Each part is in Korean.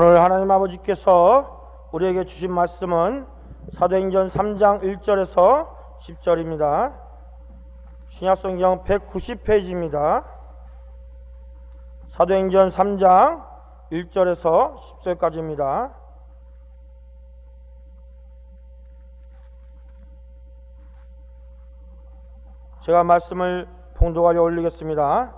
오늘 하나님 아버지께서 우리에게 주신 말씀은 사도행전 3장 1절에서 10절입니다. 신약성경 190페이지입니다. 사도행전 3장 1절에서 10절까지입니다. 제가 말씀을 봉독하여 올리겠습니다.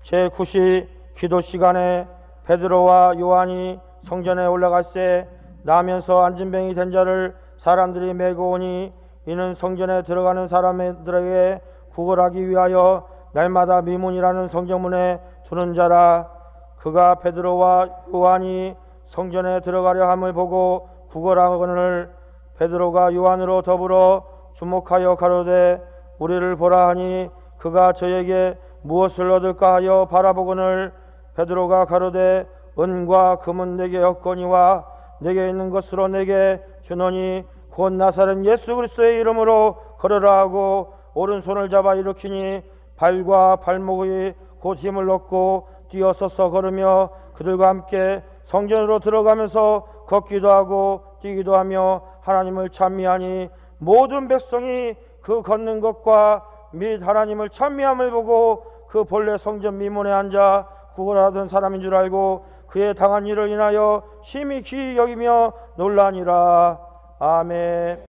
제9시 기도 시간에 베드로와 요한이 성전에 올라갈새 나면서 안진병이 된 자를 사람들이 메고 오니 이는 성전에 들어가는 사람들에게 구걸하기 위하여 날마다 미문이라는 성전문에 두는 자라. 그가 베드로와 요한이 성전에 들어가려 함을 보고 구걸하거늘 베드로가 요한으로 더불어 주목하여 가로되 우리를 보라 하니 그가 저에게 무엇을 얻을까 하여 바라보거늘 베드로가 가로되 은과 금은 내게 없거니와 내게 있는 것으로 내게 주노니 곧 나사렛 예수 그리스도의 이름으로 걸으라 하고 오른손을 잡아 일으키니 발과 발목이 곧 힘을 얻고 뛰어서서 걸으며 그들과 함께 성전으로 들어가면서 걷기도 하고 뛰기도 하며 하나님을 찬미하니 모든 백성이 그 걷는 것과 및 하나님을 찬미함을 보고 그 본래 성전 미문에 앉아 구걸하던 사람인 줄 알고 그의 당한 일을 인하여 심히 기이 여기며 놀라니라. 아멘.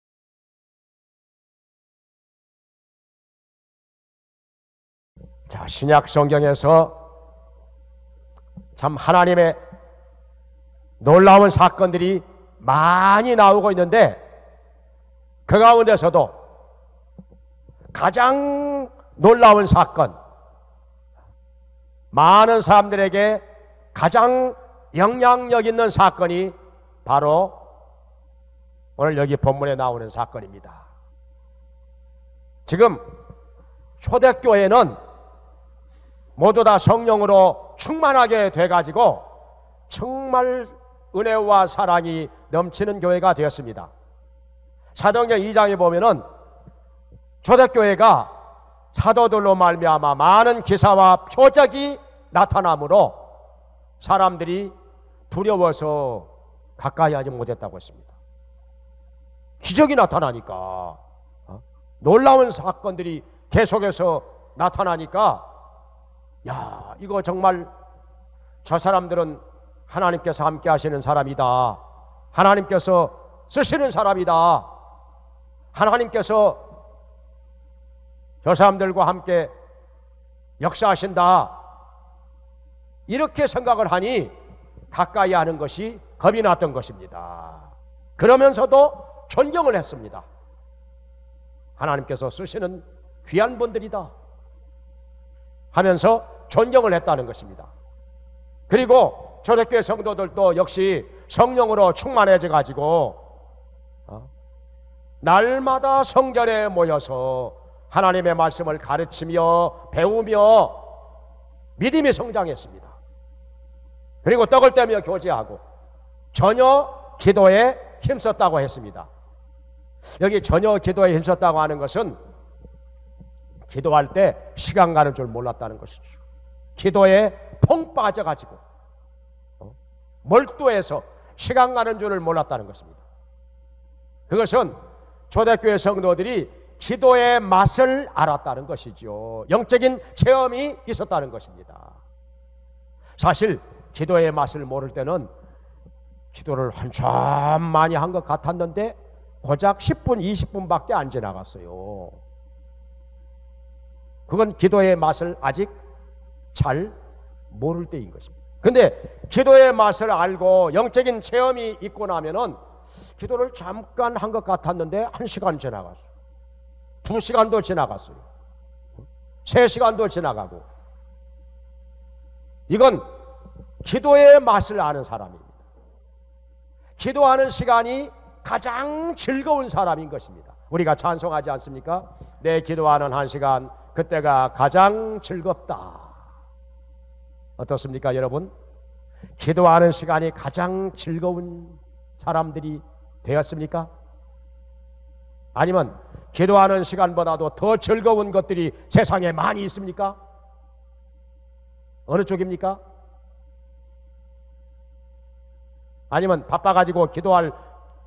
자, 신약 성경에서 참 하나님의 놀라운 사건들이 많이 나오고 있는데 그 가운데서도 가장 놀라운 사건, 많은 사람들에게 가장 영향력 있는 사건이 바로 오늘 여기 본문에 나오는 사건입니다. 지금 초대교회는 모두 다 성령으로 충만하게 돼가지고 정말 은혜와 사랑이 넘치는 교회가 되었습니다. 사도행전 2장에 보면은 초대교회가 사도들로 말미암아 많은 기사와 표적이 나타나므로 사람들이 두려워서 가까이 하지 못했다고 했습니다. 기적이 나타나니까, 놀라운 사건들이 계속해서 나타나니까, 야, 이거 정말 저 사람들은 하나님께서 함께 하시는 사람이다, 하나님께서 쓰시는 사람이다, 하나님께서 저 사람들과 함께 역사하신다, 이렇게 생각을 하니 가까이 하는 것이 겁이 났던 것입니다. 그러면서도 존경을 했습니다. 하나님께서 쓰시는 귀한 분들이다 하면서 존경을 했다는 것입니다. 그리고 초대교회 성도들도 역시 성령으로 충만해져 가지고 날마다 성전에 모여서 하나님의 말씀을 가르치며 배우며 믿음이 성장했습니다. 그리고 떡을 떼며 교제하고 전혀 기도에 힘썼다고 했습니다. 여기 전혀 기도에 힘썼다고 하는 것은 기도할 때 시간 가는 줄 몰랐다는 것이죠. 기도에 펑 빠져가지고 몰두해서 시간 가는 줄을 몰랐다는 것입니다. 그것은 초대교회 성도들이 기도의 맛을 알았다는 것이죠. 영적인 체험이 있었다는 것입니다. 사실 기도의 맛을 모를 때는 기도를 한참 많이 한 것 같았는데 고작 10분, 20분밖에 안 지나갔어요. 그건 기도의 맛을 아직 잘 모를 때인 것입니다. 근데 기도의 맛을 알고 영적인 체험이 있고 나면은 기도를 잠깐 한 것 같았는데 1시간 지나갔어요. 2시간도 지나갔어요. 3시간도 지나가고. 이건 기도의 맛을 아는 사람입니다. 기도하는 시간이 가장 즐거운 사람인 것입니다. 우리가 찬송하지 않습니까? 내 기도하는 1시간, 그때가 가장 즐겁다. 어떻습니까, 여러분? 기도하는 시간이 가장 즐거운 사람들이 되었습니까? 아니면 기도하는 시간보다도 더 즐거운 것들이 세상에 많이 있습니까? 어느 쪽입니까? 아니면 바빠가지고 기도할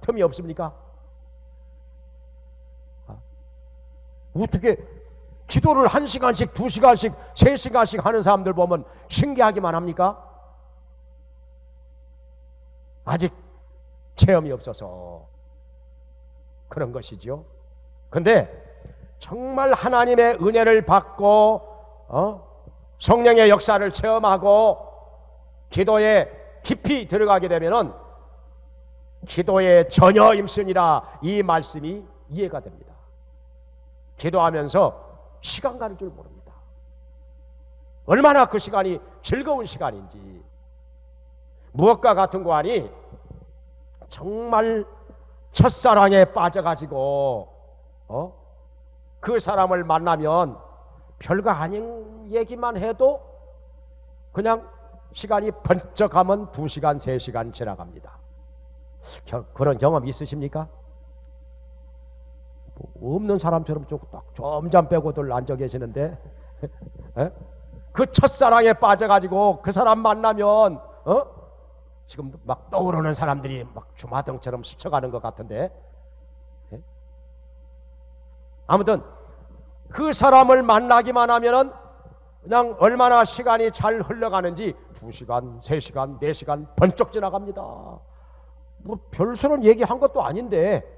틈이 없습니까? 어떻게 기도를 1시간씩, 2시간씩, 3시간씩 하는 사람들 보면 신기하기만 합니까? 아직 체험이 없어서 그런 것이죠. 근데 정말 하나님의 은혜를 받고 성령의 역사를 체험하고 기도에 깊이 들어가게 되면은 기도에 전혀 임선이라 이 말씀이 이해가 됩니다. 기도하면서 시간 가는 줄 모릅니다. 얼마나 그 시간이 즐거운 시간인지. 무엇과 같은 거 아니 정말 첫사랑에 빠져가지고 그 사람을 만나면 별거 아닌 얘기만 해도 그냥 시간이 번쩍 하면 2시간, 3시간 지나갑니다. 그런 경험 있으십니까? 없는 사람처럼 딱 점점 빼고들 앉아 계시는데 그 첫사랑에 빠져가지고 그 사람 만나면 지금 막 떠오르는 사람들이 막 주마등처럼 스쳐가는 것 같은데 아무튼 그 사람을 만나기만 하면은 그냥 얼마나 시간이 잘 흘러가는지 2시간, 3시간, 4시간 번쩍 지나갑니다. 뭐 별스러운 얘기한 것도 아닌데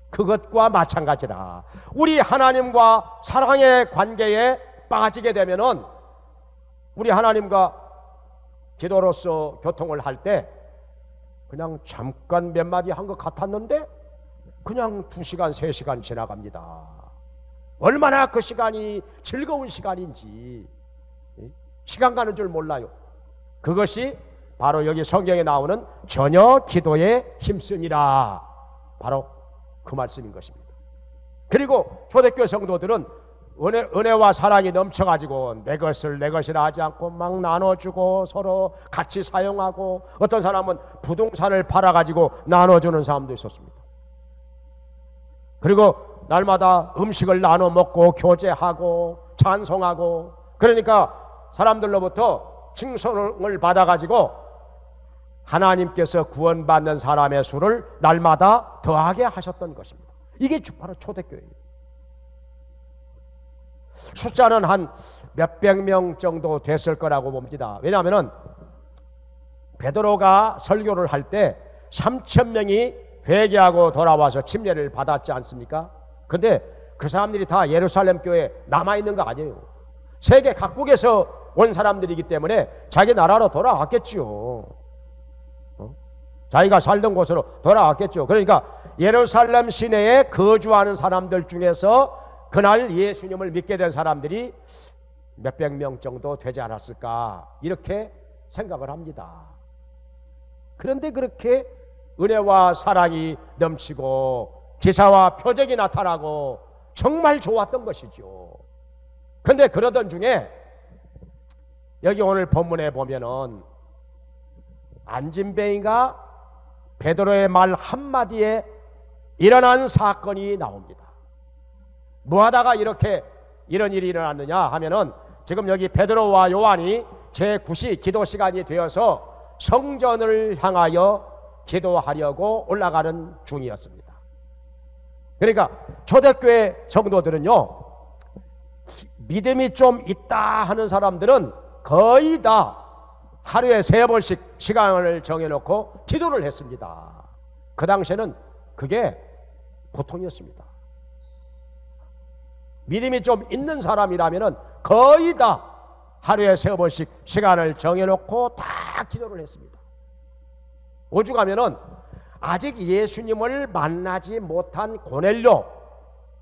그것과 마찬가지라. 우리 하나님과 사랑의 관계에 빠지게 되면은 우리 하나님과 기도로서 교통을 할 때 그냥 잠깐 몇 마디 한 것 같았는데 그냥 2시간, 3시간 지나갑니다. 얼마나 그 시간이 즐거운 시간인지 시간 가는 줄 몰라요. 그것이 바로 여기 성경에 나오는 전혀 기도에 힘쓰니라. 바로 그 말씀인 것입니다. 그리고 초대교회 성도들은 은혜와 사랑이 넘쳐가지고 내 것을 내 것이라 하지 않고 막 나눠주고 서로 같이 사용하고 어떤 사람은 부동산을 팔아가지고 나눠주는 사람도 있었습니다. 그리고 날마다 음식을 나눠 먹고 교제하고 찬송하고 그러니까 사람들로부터 칭송을 받아가지고 하나님께서 구원받는 사람의 수를 날마다 더하게 하셨던 것입니다. 이게 바로 초대교회예요. 숫자는 한 몇백 명 정도 됐을 거라고 봅니다. 왜냐하면 베드로가 설교를 할 때 3,000명이 회개하고 돌아와서 침례를 받았지 않습니까? 근데 그 사람들이 다 예루살렘 교회에 남아있는 거 아니에요. 세계 각국에서 온 사람들이기 때문에 자기 나라로 돌아왔겠지요. 자기가 살던 곳으로 돌아왔겠죠. 그러니까 예루살렘 시내에 거주하는 사람들 중에서 그날 예수님을 믿게 된 사람들이 몇백 명 정도 되지 않았을까 이렇게 생각을 합니다. 그런데 그렇게 은혜와 사랑이 넘치고 기사와 표적이 나타나고 정말 좋았던 것이죠. 그런데 그러던 중에 여기 오늘 본문에 보면은 안진뱅이가 베드로의 말 한마디에 일어난 사건이 나옵니다. 뭐하다가 이런 일이 일어났느냐 하면은 지금 여기 베드로와 요한이 제9시 기도 시간이 되어서 성전을 향하여 기도하려고 올라가는 중이었습니다. 그러니까 초대교회 성도들은요, 믿음이 좀 있다 하는 사람들은 거의 다 하루에 3번씩 시간을 정해놓고 기도를 했습니다. 그 당시에는 그게 보통이었습니다. 믿음이 좀 있는 사람이라면 거의 다 하루에 3번씩 시간을 정해놓고 다 기도를 했습니다. 오죽하면은 아직 예수님을 만나지 못한 고넬료,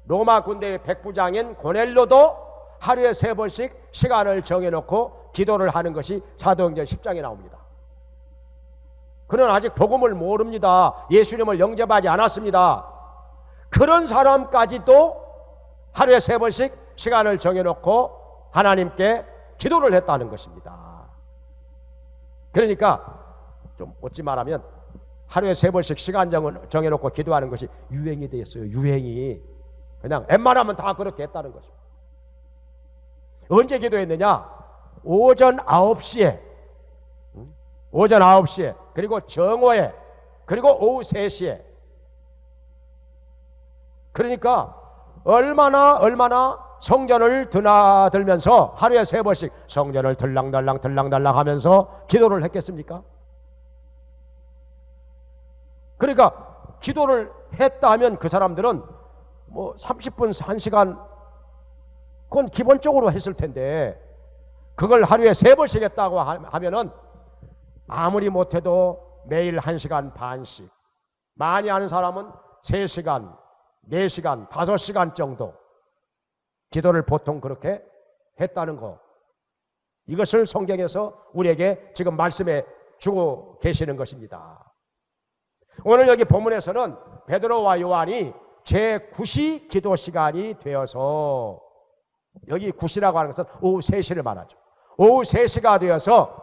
로마 군대의 백부장인 고넬료도 하루에 3번씩 시간을 정해놓고 기도를 하는 것이 사도행전 10장에 나옵니다. 그는 아직 복음을 모릅니다. 예수님을 영접하지 않았습니다. 그런 사람까지도 하루에 3번씩 시간을 정해놓고 하나님께 기도를 했다는 것입니다. 그러니까 좀 어찌 말하면 하루에 3번씩 시간 정해놓고 기도하는 것이 유행이 되었어요. 유행이. 그냥 웬만하면 다 그렇게 했다는 것입니다. 언제 기도했느냐? 오전 9시에 오전 9시에, 그리고 정오에, 그리고 오후 3시에. 그러니까 얼마나 성전을 드나들면서 하루에 3번씩 성전을 들랑달랑 하면서 기도를 했겠습니까? 그러니까 기도를 했다 하면 그 사람들은 뭐 30분, 1시간 그건 기본적으로 했을 텐데, 그걸 하루에 3번씩 했다고 하면은 아무리 못해도 매일 1시간 반씩, 많이 하는 사람은 3시간, 4시간, 5시간 정도 기도를 보통 그렇게 했다는 거, 이것을 성경에서 우리에게 지금 말씀해 주고 계시는 것입니다. 오늘 여기 본문에서는 베드로와 요한이 제9시 기도 시간이 되어서, 여기 9시라고 하는 것은 오후 3시를 말하죠. 오후 3시가 되어서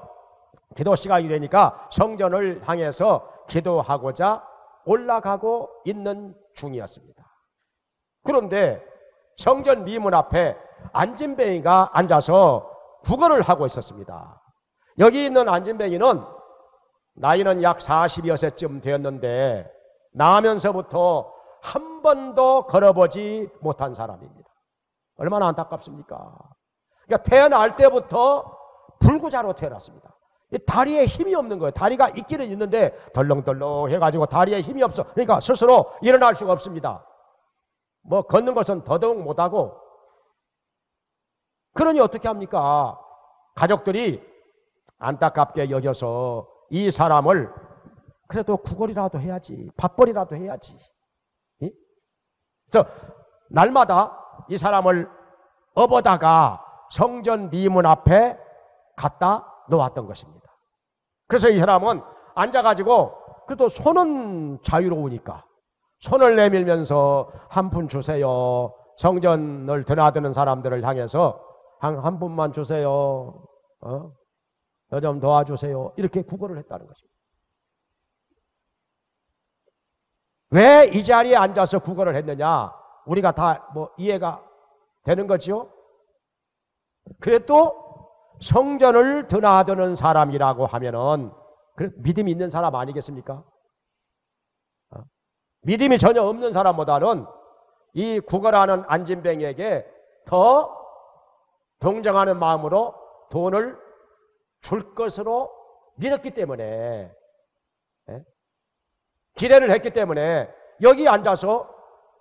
기도 시간이 되니까 성전을 향해서 기도하고자 올라가고 있는 중이었습니다. 그런데 성전 미문 앞에 안진뱅이가 앉아서 구걸을 하고 있었습니다. 여기 있는 안진뱅이는 나이는 약 40여 세쯤 되었는데 나면서부터 한 번도 걸어보지 못한 사람입니다. 얼마나 안타깝습니까? 그러니까 태어날 때부터 불구자로 태어났습니다. 다리에 힘이 없는 거예요. 다리가 있기는 있는데 덜렁덜렁 해가지고 다리에 힘이 없어. 그러니까 스스로 일어날 수가 없습니다. 뭐 걷는 것은 더더욱 못하고. 그러니 어떻게 합니까? 가족들이 안타깝게 여겨서 이 사람을 그래도 구걸이라도 해야지, 밥벌이라도 해야지. 그래서 날마다 이 사람을 업어다가 성전 미문 앞에 갖다 놓았던 것입니다. 그래서 이 사람은 앉아가지고 그래도 손은 자유로우니까 손을 내밀면서 한 푼 주세요. 성전을 드나드는 사람들을 향해서 한 푼만 주세요. 저 좀 도와주세요. 이렇게 구걸을 했다는 것입니다. 왜 이 자리에 앉아서 구걸을 했느냐? 우리가 다 뭐 이해가 되는 거죠? 그래도 성전을 드나드는 사람이라고 하면은 믿음이 있는 사람 아니겠습니까? 믿음이 전혀 없는 사람보다는 이 구걸하는 안진뱅이에게 더 동정하는 마음으로 돈을 줄 것으로 믿었기 때문에, 기대를 했기 때문에 여기 앉아서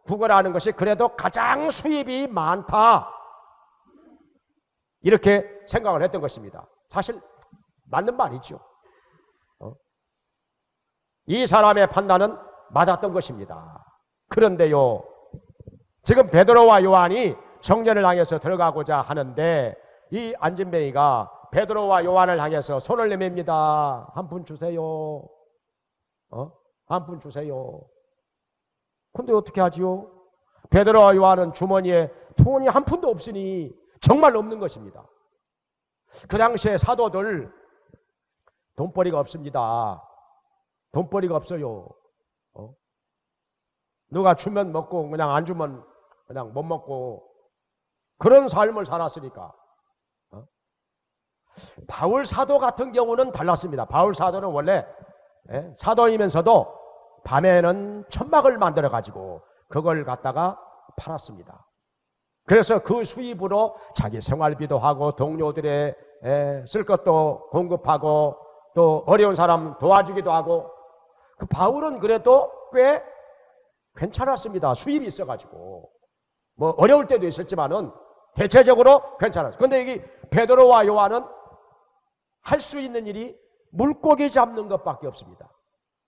구걸하는 것이 그래도 가장 수입이 많다, 이렇게 생각을 했던 것입니다. 사실 맞는 말이죠. 이 사람의 판단은 맞았던 것입니다. 그런데요, 지금 베드로와 요한이 성전을 향해서 들어가고자 하는데 이 안진뱅이가 베드로와 요한을 향해서 손을 내밉니다. 한 푼 주세요. 한 푼 주세요. 근데 어떻게 하지요? 베드로와 요한은 주머니에 돈이 한 푼도 없으니 정말 없는 것입니다. 그 당시에 사도들 돈벌이가 없습니다. 돈벌이가 없어요. 누가 주면 먹고 그냥 안 주면 그냥 못 먹고 그런 삶을 살았으니까. 바울 사도 같은 경우는 달랐습니다. 바울 사도는 원래 사도이면서도 밤에는 천막을 만들어 가지고 그걸 갖다가 팔았습니다. 그래서 그 수입으로 자기 생활비도 하고 동료들의 쓸 것도 공급하고 또 어려운 사람 도와주기도 하고. 그 바울은 그래도 꽤 괜찮았습니다. 수입이 있어가지고. 뭐 어려울 때도 있었지만은 대체적으로 괜찮았어요. 그런데 여기 베드로와 요한은 할 수 있는 일이 물고기 잡는 것밖에 없습니다.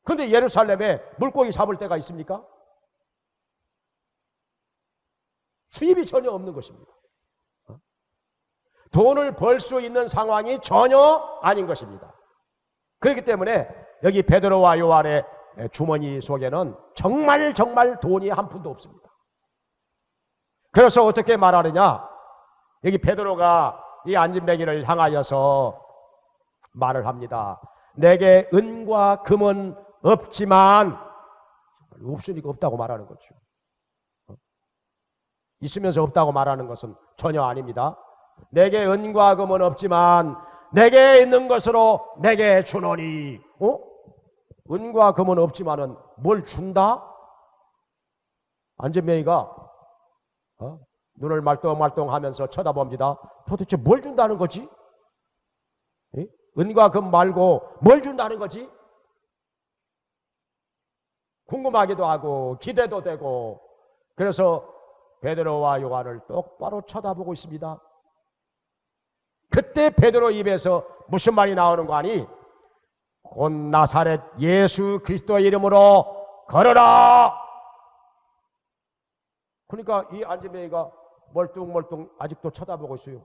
그런데 예루살렘에 물고기 잡을 때가 있습니까? 수입이 전혀 없는 것입니다. 돈을 벌 수 있는 상황이 전혀 아닌 것입니다. 그렇기 때문에 여기 베드로와 요한의 주머니 속에는 정말 돈이 한 푼도 없습니다. 그래서 어떻게 말하느냐? 여기 베드로가 이 안진뱅이를 향하여서 말을 합니다. 내게 은과 금은 없지만, 없으니까 없다고 말하는 거죠. 있으면서 없다고 말하는 것은 전혀 아닙니다. 내게 은과 금은 없지만 내게 있는 것으로 내게 주노니. 은과 금은 없지만은 뭘 준다? 안전뱅이가 눈을 말똥말똥하면서 쳐다봅니다. 도대체 뭘 준다는 거지? 은과 금 말고 뭘 준다는 거지? 궁금하기도 하고 기대도 되고. 그래서 베드로와 요한을 똑바로 쳐다보고 있습니다. 그때 베드로 입에서 무슨 말이 나오는 거 아니? 곧 나사렛 예수 그리스도의 이름으로 걸어라. 그러니까 이 안전뱅이가 멀뚱멀뚱 아직도 쳐다보고 있어요.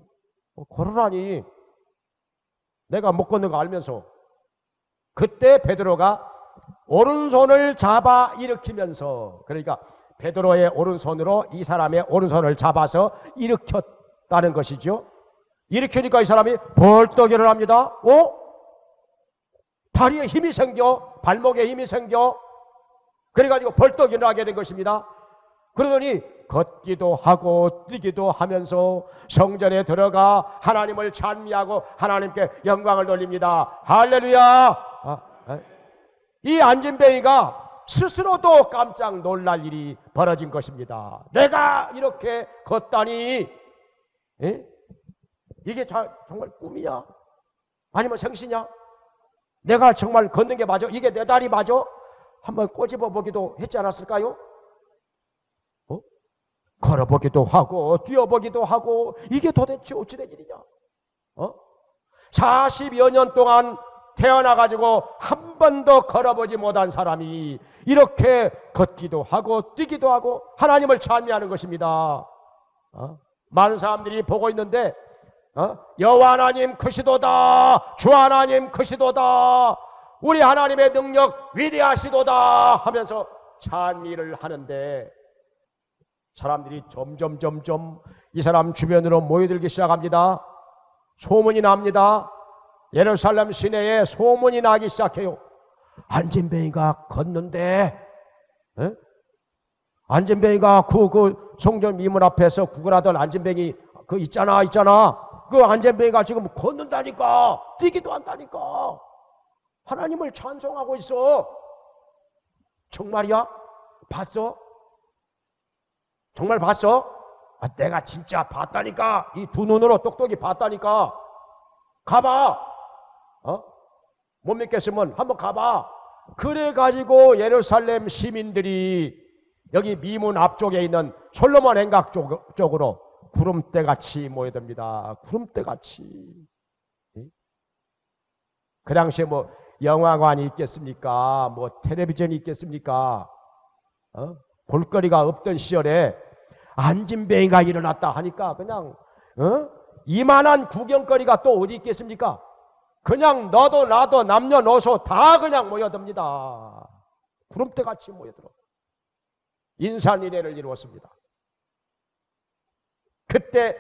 걸으라니. 내가 못 걷는 거 알면서. 그때 베드로가 오른손을 잡아 일으키면서, 그러니까 베드로의 오른손으로 이 사람의 오른손을 잡아서 일으켰다는 것이죠. 일으키니까 이 사람이 벌떡 일어납니다. 다리에 힘이 생겨, 발목에 힘이 생겨. 그래가지고 벌떡 일어나게 된 것입니다. 그러더니 걷기도 하고 뛰기도 하면서 성전에 들어가 하나님을 찬미하고 하나님께 영광을 돌립니다. 할렐루야. 이 안전뱅이가 스스로도 깜짝 놀랄 일이 벌어진 것입니다. 내가 이렇게 걷다니, 이게 정말 꿈이냐? 아니면 생시냐? 내가 정말 걷는 게 맞아? 이게 내 다리 맞아? 한번 꼬집어 보기도 했지 않았을까요? 걸어보기도 하고 뛰어보기도 하고. 이게 도대체 어찌 된 일이냐? 40여 년 동안 태어나가지고 한 번도 걸어보지 못한 사람이 이렇게 걷기도 하고 뛰기도 하고 하나님을 찬미하는 것입니다. 많은 사람들이 보고 있는데 여호와 하나님 크시도다, 주 하나님 크시도다, 우리 하나님의 능력 위대하시도다 하면서 찬미를 하는데, 사람들이 점점 이 사람 주변으로 모여들기 시작합니다. 소문이 납니다. 예루살렘 시내에 소문이 나기 시작해요. 안전뱅이가 걷는데, 안전뱅이가 그 성전 미문 앞에서 구걸하던 안전뱅이 그 있잖아. 그 안전뱅이가 지금 걷는다니까. 뛰기도 한다니까. 하나님을 찬송하고 있어. 정말이야? 봤어? 정말 봤어? 내가 진짜 봤다니까. 이 두 눈으로 똑똑히 봤다니까. 가봐. 못 믿겠으면 한번 가봐. 그래가지고 예루살렘 시민들이 여기 미문 앞쪽에 있는 솔로몬 행각 쪽으로 구름대같이 모여듭니다. 구름대같이. 그 당시에 뭐 영화관이 있겠습니까? 뭐 텔레비전이 있겠습니까? 볼거리가 없던 시절에 안진뱅이가 일어났다 하니까 그냥 이만한 구경거리가 또 어디 있겠습니까? 그냥 너도 나도 남녀노소 다 그냥 모여듭니다. 구름대같이 모여들어 인산인해를 이루었습니다. 그때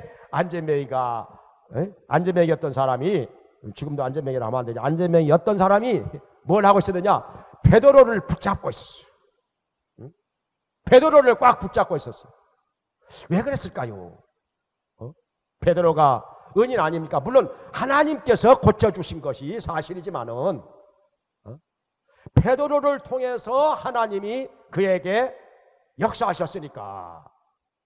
안전뱅이였던 사람이, 지금도 안전뱅이라 하면 안 되죠. 안전뱅이였던 사람이 뭘 하고 있었느냐? 베드로를 붙잡고 있었어요. 베드로를 꽉 붙잡고 있었어요. 왜 그랬을까요? 베드로가 은인 아닙니까? 물론 하나님께서 고쳐주신 것이 사실이지만은 베드로를 통해서 하나님이 그에게 역사하셨으니까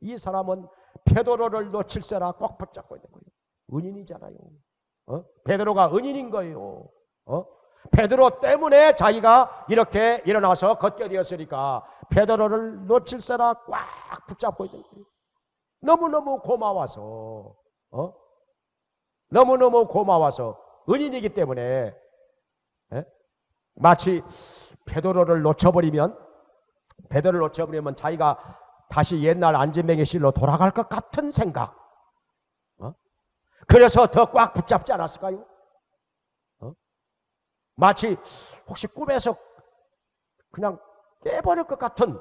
이 사람은 베드로를 놓칠세라 꽉 붙잡고 있는 거예요. 은인이잖아요. 베드로가 은인인 거예요. 베드로 때문에 자기가 이렇게 일어나서 걷게 되었으니까 베드로를 놓칠세라 꽉 붙잡고 있는 거예요. 너무너무 고마워서 너무너무 고마워서 은인이기 때문에 마치 베드로를 놓쳐버리면 자기가 다시 옛날 안진뱅이 실로 돌아갈 것 같은 생각. 그래서 더 꽉 붙잡지 않았을까요? 마치 혹시 꿈에서 그냥 깨버릴 것 같은,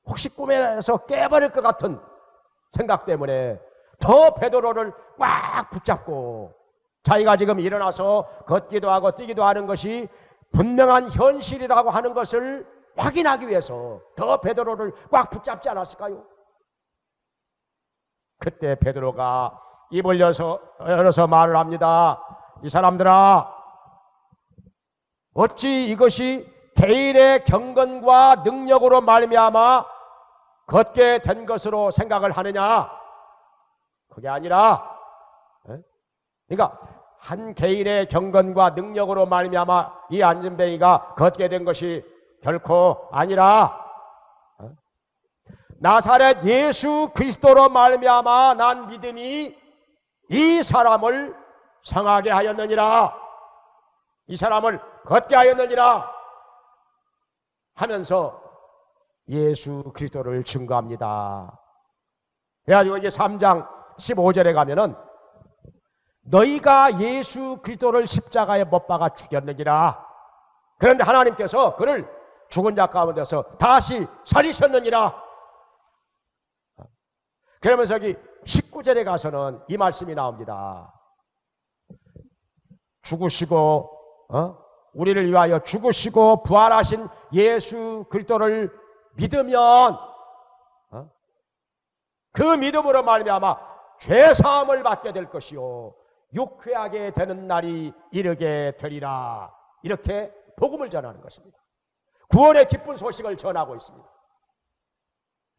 혹시 꿈에서 깨버릴 것 같은 생각 때문에 더 베드로를 꽉 붙잡고 자기가 지금 일어나서 걷기도 하고 뛰기도 하는 것이 분명한 현실이라고 하는 것을 확인하기 위해서 더 베드로를 꽉 붙잡지 않았을까요? 그때 베드로가 입을 열어서 말을 합니다. 이 사람들아, 어찌 이것이 개인의 경건과 능력으로 말미암아 걷게 된 것으로 생각을 하느냐? 그게 아니라, 그러니까 한 개인의 경건과 능력으로 말미암아 이 안진뱅이가 걷게 된 것이 결코 아니라 나사렛 예수 그리스도로 말미암아 난 믿음이 이 사람을 성하게 하였느니라, 이 사람을 걷게 하였느니라 하면서 예수 그리스도를 증거합니다. 그래가지고 이제 3장 15절에 가면은 너희가 예수 그리스도를 십자가에 못 박아 죽였느니라. 그런데 하나님께서 그를 죽은 자 가운데서 다시 살리셨느니라. 그러면서 여기 19절에 가서는 이 말씀이 나옵니다. 죽으시고 우리를 위하여 죽으시고 부활하신 예수 그리스도를 믿으면 그 믿음으로 말미암아 죄 사함을 받게 될 것이요 육회하게 되는 날이 이르게 되리라. 이렇게 복음을 전하는 것입니다. 구원의 기쁜 소식을 전하고 있습니다.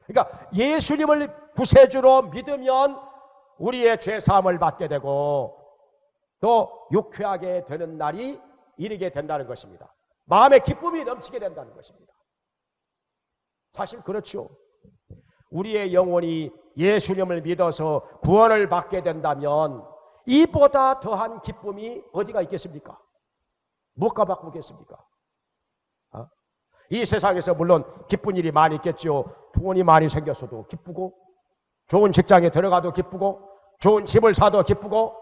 그러니까 예수님을 구세주로 믿으면 우리의 죄 사함을 받게 되고 또 육회하게 되는 날이 이르게 된다는 것입니다. 마음의 기쁨이 넘치게 된다는 것입니다. 사실 그렇죠. 우리의 영혼이 예수님을 믿어서 구원을 받게 된다면 이보다 더한 기쁨이 어디가 있겠습니까? 무엇과 바꾸겠습니까? 이 세상에서 물론 기쁜 일이 많이 있겠죠. 돈이 많이 생겼어도 기쁘고, 좋은 직장에 들어가도 기쁘고, 좋은 집을 사도 기쁘고,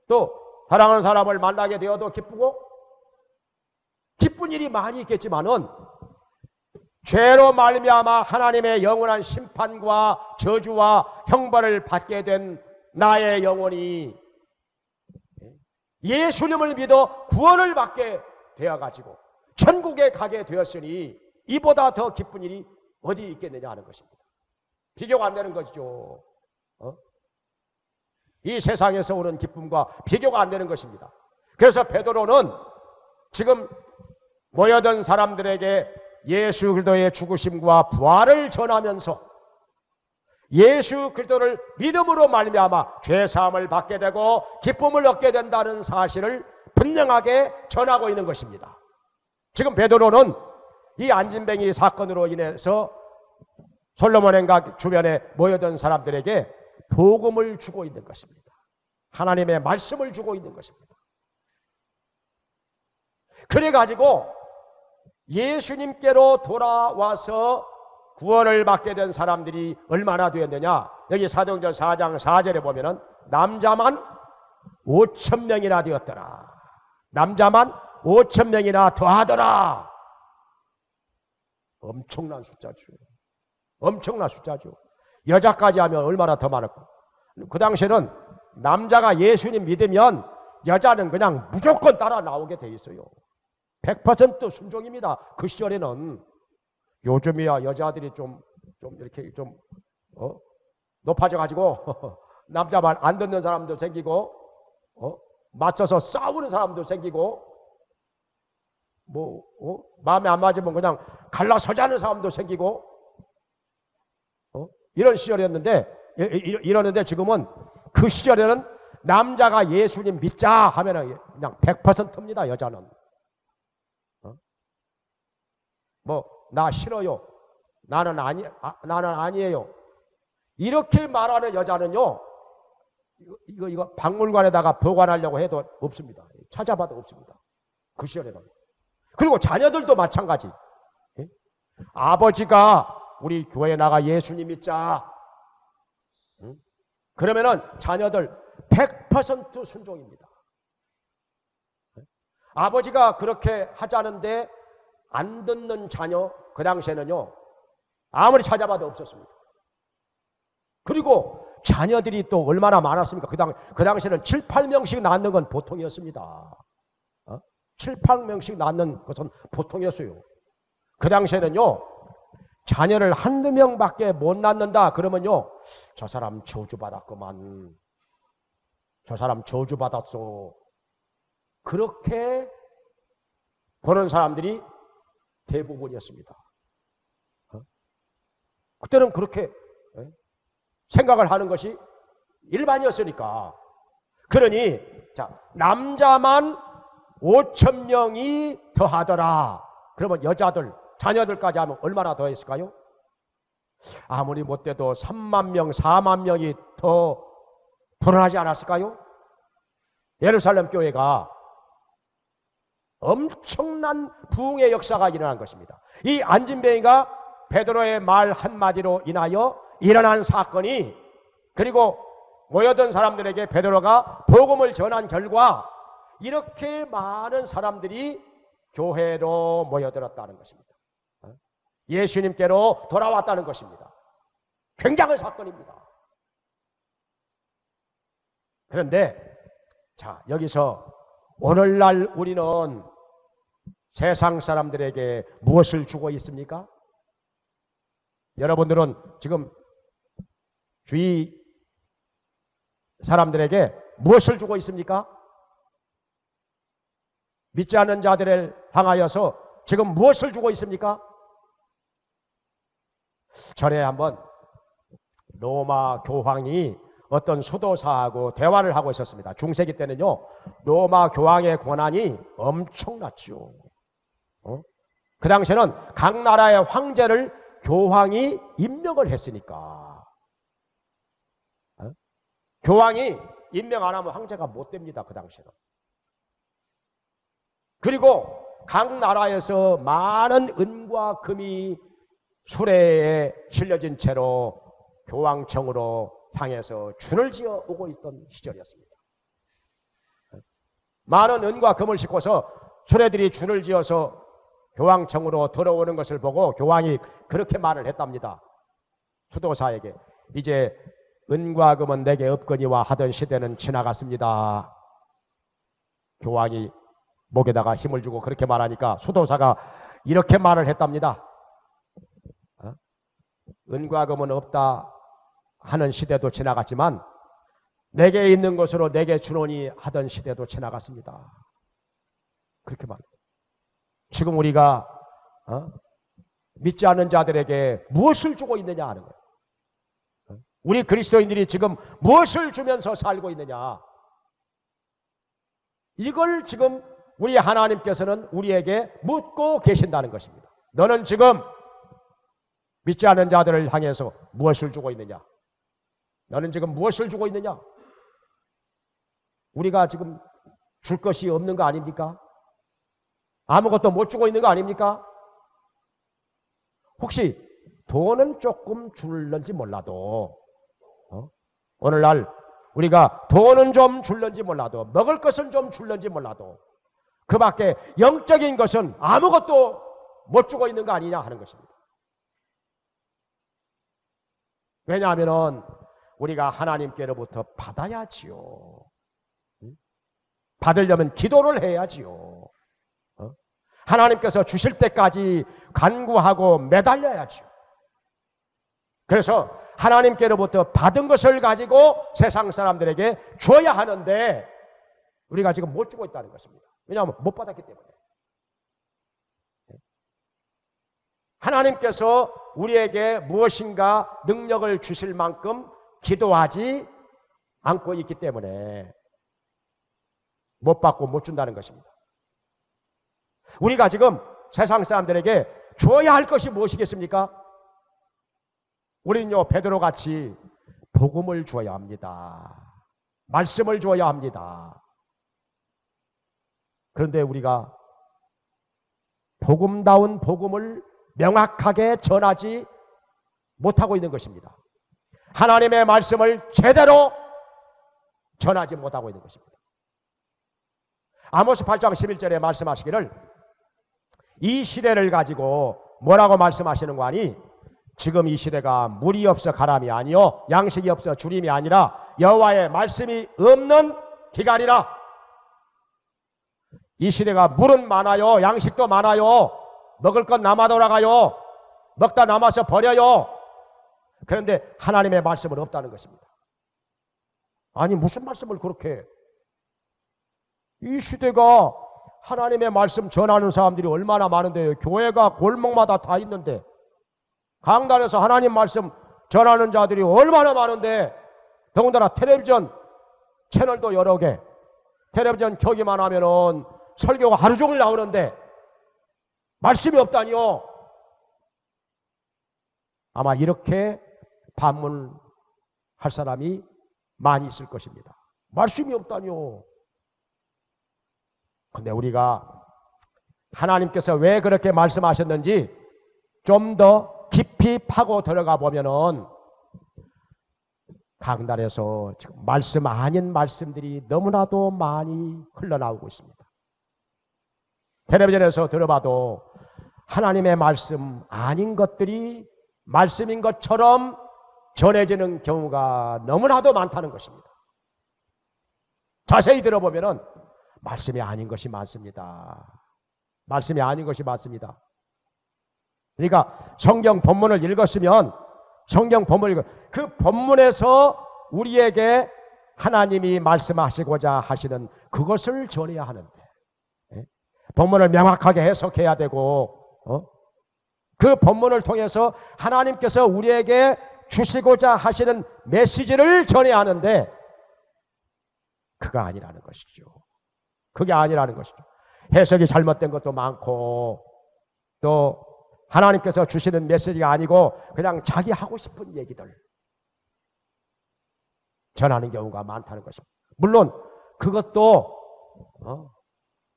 또 사랑하는 사람을 만나게 되어도 기쁘고, 기쁜 일이 많이 있겠지만은 죄로 말미암아 하나님의 영원한 심판과 저주와 형벌을 받게 된 나의 영혼이 예수님을 믿어 구원을 받게 되어가지고 천국에 가게 되었으니 이보다 더 기쁜 일이 어디 있겠느냐 하는 것입니다. 비교가 안 되는 것이죠. 이 세상에서 오는 기쁨과 비교가 안 되는 것입니다. 그래서 베드로는 지금 모여든 사람들에게 예수 그리스도의 죽으심과 부활을 전하면서 예수 그리스도를 믿음으로 말미암아 죄 사함을 받게 되고 기쁨을 얻게 된다는 사실을 분명하게 전하고 있는 것입니다. 지금 베드로는 이 안진뱅이 사건으로 인해서 솔로몬행각 주변에 모여든 사람들에게 복음을 주고 있는 것입니다. 하나님의 말씀을 주고 있는 것입니다. 그래가지고 예수님께로 돌아와서 구원을 받게 된 사람들이 얼마나 되었느냐. 여기 사도행전 4장 4절에 보면은 남자만 5,000명이나 되었더라. 남자만 5,000명이나 더하더라. 엄청난 숫자죠. 엄청난 숫자죠. 여자까지 하면 얼마나 더 많을까. 그 당시에는 남자가 예수님 믿으면 여자는 그냥 무조건 따라 나오게 돼 있어요. 100% 순종입니다. 그 시절에는. 요즘이야 여자들이 좀 이렇게 좀 높아져 가지고 남자 말 안 듣는 사람도 생기고 맞서서 싸우는 사람도 생기고 마음에 안 맞으면 그냥 갈라서자는 사람도 생기고 이런 시절이었는데 이러는데 지금은 그 시절에는 남자가 예수님 믿자 하면은 그냥 100%입니다. 여자는 나 싫어요. 나는 아니에요. 이렇게 말하는 여자는요, 이거 박물관에다가 보관하려고 해도 없습니다. 찾아봐도 없습니다. 그 시절에는. 그리고 자녀들도 마찬가지. 아버지가 우리 교회에 나가 예수님 믿자. 그러면은 자녀들 100% 순종입니다. 아버지가 그렇게 하자는데 안 듣는 자녀, 그 당시에는요 아무리 찾아봐도 없었습니다. 그리고 자녀들이 또 얼마나 많았습니까? 그 당시에는 7, 8명씩 낳는 건 보통이었습니다. 7, 8명씩 낳는 것은 보통이었어요. 그 당시에는요 자녀를 한두 명밖에 못 낳는다 그러면요 저 사람 저주받았구만, 저 사람 저주받았소, 그렇게 보는 사람들이 대부분이었습니다. 그때는 그렇게 생각을 하는 것이 일반이었으니까. 그러니 자, 남자만 5,000명이 더하더라. 그러면 여자들, 자녀들까지 하면 얼마나 더 했을까요? 아무리 못돼도 3만 명, 4만 명이 더 불어나지 않았을까요? 예루살렘 교회가 엄청난 부흥의 역사가 일어난 것입니다. 이 안진뱅이가 베드로의 말 한마디로 인하여 일어난 사건이, 그리고 모여든 사람들에게 베드로가 복음을 전한 결과 이렇게 많은 사람들이 교회로 모여들었다는 것입니다. 예수님께로 돌아왔다는 것입니다. 굉장한 사건입니다. 그런데 자, 여기서 오늘날 우리는 세상 사람들에게 무엇을 주고 있습니까? 여러분들은 지금 주위 사람들에게 무엇을 주고 있습니까? 믿지 않는 자들을 향하여서 지금 무엇을 주고 있습니까? 전에 한번 로마 교황이 어떤 수도사하고 대화를 하고 있었습니다. 중세기 때는요, 로마 교황의 권한이 엄청났죠. 그 당시에는 각 나라의 황제를 교황이 임명을 했으니까. 교황이 임명 안 하면 황제가 못 됩니다. 그 당시에는. 그리고 각 나라에서 많은 은과 금이 수레에 실려진 채로 교황청으로 향해서 줄을 지어 오고 있던 시절이었습니다. 많은 은과 금을 싣고서 수레들이 줄을 지어서 교황청으로 들어오는 것을 보고 교황이 그렇게 말을 했답니다. 수도사에게 이제 은과 금은 내게 없거니와 하던 시대는 지나갔습니다. 교황이 목에다가 힘을 주고 그렇게 말하니까 수도사가 이렇게 말을 했답니다. 은과 금은 없다 하는 시대도 지나갔지만 내게 있는 것으로 내게 주노니 하던 시대도 지나갔습니다. 그렇게 말합니다. 지금 우리가 믿지 않는 자들에게 무엇을 주고 있느냐 하는 거예요. 우리 그리스도인들이 지금 무엇을 주면서 살고 있느냐, 이걸 지금 우리 하나님께서는 우리에게 묻고 계신다는 것입니다. 너는 지금 믿지 않는 자들을 향해서 무엇을 주고 있느냐? 너는 지금 무엇을 주고 있느냐? 우리가 지금 줄 것이 없는 거 아닙니까? 아무것도 못 주고 있는 거 아닙니까? 혹시 돈은 조금 줄는지 몰라도 오늘날 우리가 돈은 좀 줄는지 몰라도 먹을 것은 좀 줄는지 몰라도 그 밖에 영적인 것은 아무것도 못 주고 있는 거 아니냐 하는 것입니다. 왜냐하면 우리가 하나님께로부터 받아야지요. 받으려면 기도를 해야지요. 하나님께서 주실 때까지 간구하고 매달려야지요. 그래서 하나님께로부터 받은 것을 가지고 세상 사람들에게 줘야 하는데 우리가 지금 못 주고 있다는 것입니다. 왜냐하면 못 받았기 때문에. 하나님께서 우리에게 무엇인가 능력을 주실 만큼 기도하지 않고 있기 때문에 못 받고 못 준다는 것입니다. 우리가 지금 세상 사람들에게 줘야 할 것이 무엇이겠습니까? 우리는요, 베드로같이 복음을 줘야 합니다. 말씀을 줘야 합니다. 그런데 우리가 복음다운 복음을 명확하게 전하지 못하고 있는 것입니다. 하나님의 말씀을 제대로 전하지 못하고 있는 것입니다. 아모스 8장 11절에 말씀하시기를 이 시대를 가지고 뭐라고 말씀하시는 거 아니? 지금 이 시대가 물이 없어 가람이 아니요 양식이 없어 주림이 아니라 여호와의 말씀이 없는 기간이라. 이 시대가 물은 많아요, 양식도 많아요, 먹을 것 남아 돌아가요, 먹다 남아서 버려요. 그런데 하나님의 말씀은 없다는 것입니다. 아니 무슨 말씀을 그렇게 해? 이 시대가 하나님의 말씀 전하는 사람들이 얼마나 많은데요. 교회가 골목마다 다 있는데, 강단에서 하나님 말씀 전하는 자들이 얼마나 많은데, 더군다나 텔레비전 채널도 여러 개, 텔레비전 켜기만 하면은 설교가 하루 종일 나오는데 말씀이 없다니요. 아마 이렇게 반문할 사람이 많이 있을 것입니다. 말씀이 없다니요. 근데 우리가 하나님께서 왜 그렇게 말씀하셨는지 좀 더 깊이 파고 들어가 보면은 강단에서 지금 말씀 아닌 말씀들이 너무나도 많이 흘러나오고 있습니다. 텔레비전에서 들어봐도 하나님의 말씀 아닌 것들이 말씀인 것처럼 전해지는 경우가 너무나도 많다는 것입니다. 자세히 들어보면은 말씀이 아닌 것이 많습니다. 말씀이 아닌 것이 많습니다. 그러니까 성경 본문을 읽었으면 성경 본문을 그 본문에서 우리에게 하나님이 말씀하시고자 하시는 그것을 전해야 하는데, 본문을 명확하게 해석해야 되고, 그 본문을 통해서 하나님께서 우리에게 주시고자 하시는 메시지를 전해야 하는데 그거 아니라는 것이죠. 그게 아니라는 것이죠. 해석이 잘못된 것도 많고, 또 하나님께서 주시는 메시지가 아니고 그냥 자기 하고 싶은 얘기들 전하는 경우가 많다는 것입니다. 물론 그것도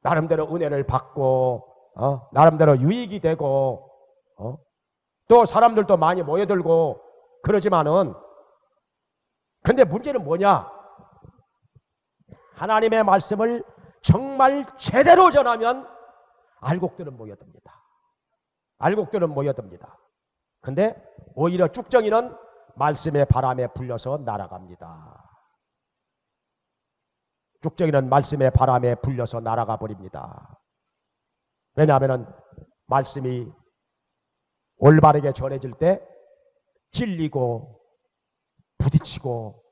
나름대로 은혜를 받고 나름대로 유익이 되고 또 사람들도 많이 모여들고 그러지만은, 근데 문제는 뭐냐? 하나님의 말씀을 정말 제대로 전하면 알곡들은 모여듭니다. 알곡들은 모여듭니다. 근데 오히려 쭉정이는 말씀의 바람에 불려서 날아갑니다. 쭉정이는 말씀의 바람에 불려서 날아가 버립니다. 왜냐하면 말씀이 올바르게 전해질 때 찔리고 부딪히고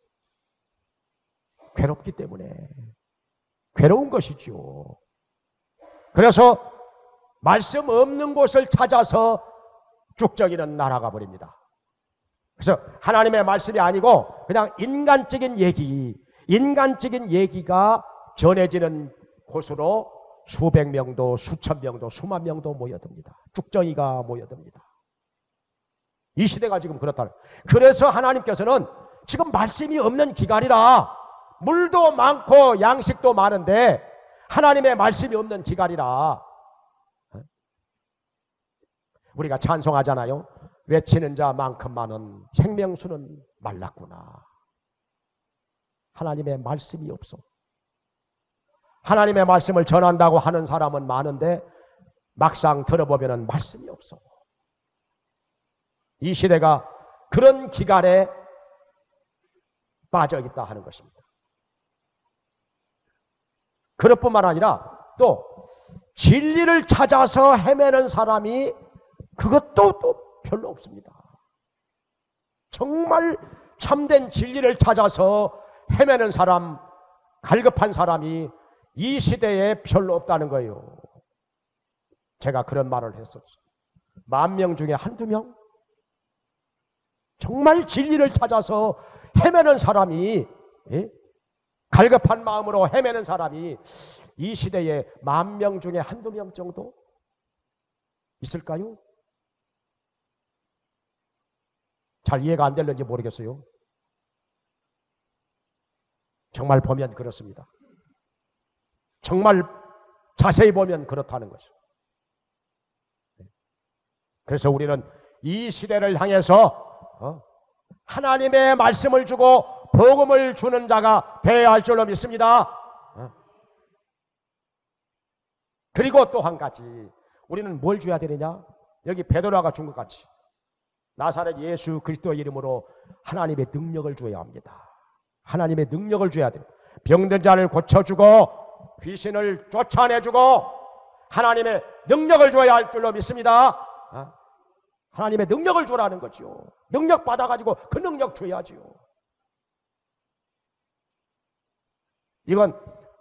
괴롭기 때문에, 괴로운 것이죠. 그래서 말씀 없는 곳을 찾아서 쭉정이는 날아가 버립니다. 그래서 하나님의 말씀이 아니고 그냥 인간적인 얘기가 전해지는 곳으로 수백 명도 수천 명도 수만 명도 모여듭니다. 쭉정이가 모여듭니다. 이 시대가 지금 그렇다. 그래서 하나님께서는 지금 말씀이 없는 기갈이라, 물도 많고 양식도 많은데 하나님의 말씀이 없는 기갈이라, 우리가 찬송하잖아요. 외치는 자만큼만은 생명수는 말랐구나. 하나님의 말씀이 없어. 하나님의 말씀을 전한다고 하는 사람은 많은데 막상 들어보면 말씀이 없어. 이 시대가 그런 기갈에 빠져 있다 하는 것입니다. 그것뿐만 아니라 또 진리를 찾아서 헤매는 사람이 그것도 또 별로 없습니다. 정말 참된 진리를 찾아서 헤매는 사람, 갈급한 사람이 이 시대에 별로 없다는 거예요. 제가 그런 말을 했었어요. 10,000명 중에 한두 명? 정말 진리를 찾아서 헤매는 사람이, 갈급한 마음으로 헤매는 사람이 이 시대에 10,000명 중에 한두 명 정도 있을까요? 잘 이해가 안 될는지 모르겠어요. 정말 보면 그렇습니다. 정말 자세히 보면 그렇다는 것이죠. 그래서 우리는 이 시대를 향해서 하나님의 말씀을 주고 복음을 주는 자가 되어야 할 줄로 믿습니다. 그리고 또 한 가지, 우리는 뭘 줘야 되느냐? 여기 베드로가 준 것 같이 나사렛 예수 그리스도의 이름으로 하나님의 능력을 줘야 합니다. 하나님의 능력을 줘야 돼요. 병든 자를 고쳐주고 귀신을 쫓아내주고 하나님의 능력을 줘야 할 줄로 믿습니다. 하나님의 능력을 주라는 거죠. 능력 받아가지고 그 능력 줘야지요. 이건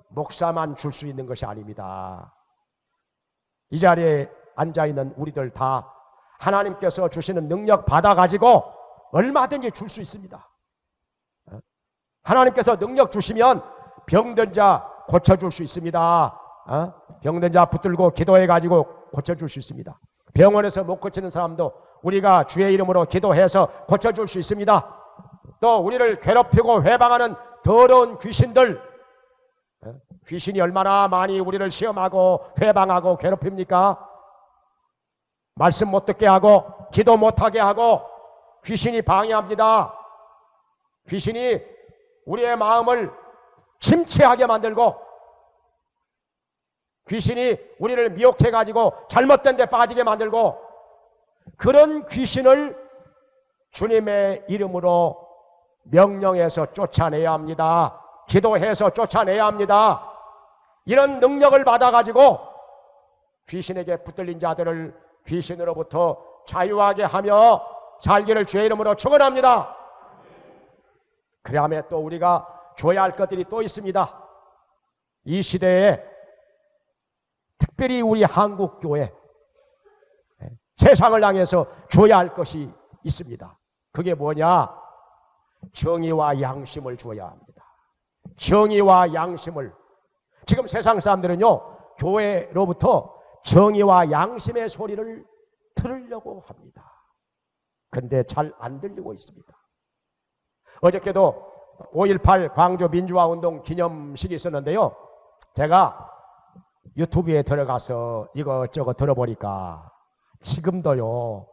목사만 줄 수 있는 것이 아닙니다. 이 자리에 앉아있는 우리들 다 하나님께서 주시는 능력 받아가지고 얼마든지 줄 수 있습니다. 하나님께서 능력 주시면 병든 자 고쳐줄 수 있습니다. 병든 자 붙들고 기도해가지고 고쳐줄 수 있습니다. 병원에서 못 고치는 사람도 우리가 주의 이름으로 기도해서 고쳐줄 수 있습니다. 또 우리를 괴롭히고 회방하는 더러운 귀신들, 귀신이 얼마나 많이 우리를 시험하고 회방하고 괴롭힙니까? 말씀 못 듣게 하고 기도 못하게 하고 귀신이 방해합니다. 귀신이 우리의 마음을 침체하게 만들고 귀신이 우리를 미혹해가지고 잘못된 데 빠지게 만들고 그런 귀신을 주님의 이름으로 명령해서 쫓아내야 합니다. 기도해서 쫓아내야 합니다. 이런 능력을 받아가지고 귀신에게 붙들린 자들을 귀신으로부터 자유하게 하며 살기를 주의 이름으로 축원합니다. 그다음에 또 우리가 줘야 할 것들이 또 있습니다. 이 시대에 특별히 우리 한국교회 세상을 향해서 줘야 할 것이 있습니다. 그게 뭐냐? 정의와 양심을 줘야 합니다. 정의와 양심을. 지금 세상 사람들은요, 교회로부터 정의와 양심의 소리를 들으려고 합니다. 그런데 잘 안 들리고 있습니다. 어저께도 5.18 광주 민주화운동 기념식이 있었는데요, 제가 유튜브에 들어가서 이것저것 들어보니까 지금도요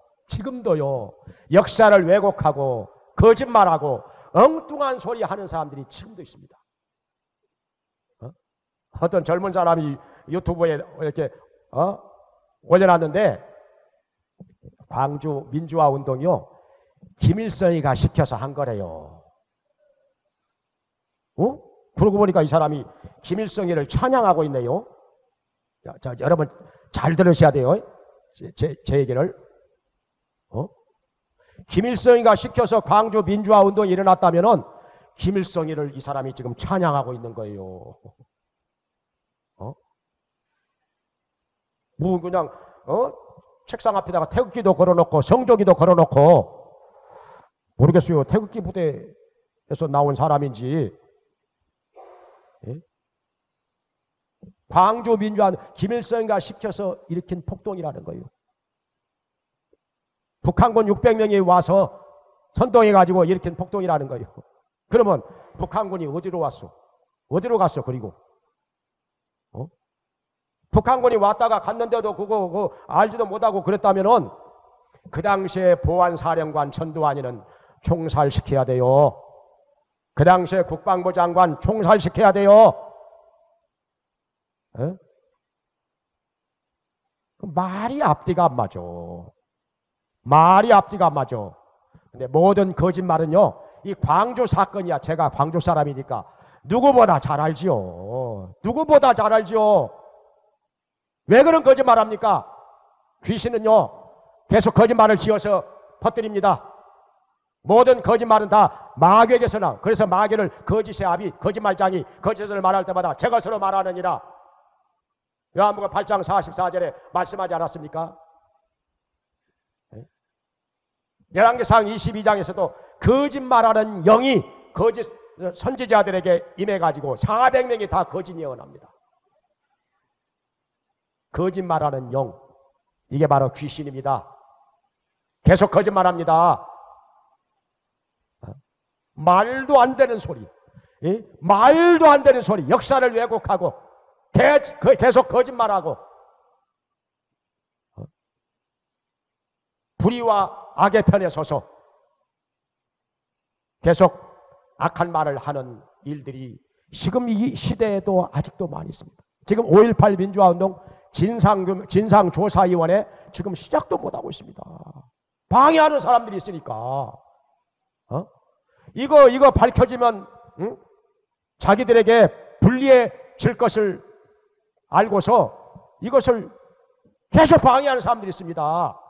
역사를 왜곡하고 거짓말하고 엉뚱한 소리 하는 사람들이 지금도 있습니다. 어떤 젊은 사람이 유튜브에 이렇게 올려놨는데, 광주 민주화 운동이요, 김일성이가 시켜서 한 거래요. 그러고 보니까 이 사람이 김일성이를 찬양하고 있네요. 자, 여러분 잘 들으셔야 돼요. 제 얘기를. 김일성이가 시켜서 광주 민주화 운동이 일어났다면은 김일성이를 이 사람이 지금 찬양하고 있는 거예요. 뭐 그냥 책상 앞에다가 태극기도 걸어놓고 성조기도 걸어놓고, 모르겠어요. 태극기 부대에서 나온 사람인지. 광주 민주화 김일성이가 시켜서 일으킨 폭동이라는 거예요. 북한군 600명이 와서 선동해가지고 일으킨 폭동이라는 거예요. 그러면 북한군이 어디로 왔어? 어디로 갔어? 그리고 북한군이 왔다가 갔는데도 그거 알지도 못하고 그랬다면은 그 당시에 보안사령관 전두환이는 총살시켜야 돼요. 그 당시에 국방부 장관 총살시켜야 돼요. 말이 앞뒤가 안 맞아. 말이 앞뒤가 안 맞아. 근데 모든 거짓말은요, 이 광주 사건이야. 제가 광주 사람이니까 누구보다 잘 알지요. 누구보다 잘 알지요. 왜 그런 거짓말 합니까? 귀신은요, 계속 거짓말을 지어서 퍼뜨립니다. 모든 거짓말은 다 마귀에게서 나. 그래서 마귀를 거짓의 아비, 거짓말장이 거짓을 말할 때마다 제 것으로 말하느니라. 요한복음 8장 44절에 말씀하지 않았습니까? 열왕기상 22장에서도 거짓말하는 영이 거짓 선지자들에게 임해가지고 400명이 다 거짓 예언합니다. 거짓말하는 영, 이게 바로 귀신입니다. 계속 거짓말합니다. 말도 안 되는 소리, 말도 안 되는 소리, 역사를 왜곡하고 계속 거짓말하고 불의와 악의 편에 서서 계속 악한 말을 하는 일들이 지금 이 시대에도 아직도 많이 있습니다. 지금 5.18 민주화운동 진상조사위원회 지금 시작도 못하고 있습니다. 방해하는 사람들이 있으니까. 이거 밝혀지면 자기들에게 불리해질 것을 알고서 이것을 계속 방해하는 사람들이 있습니다.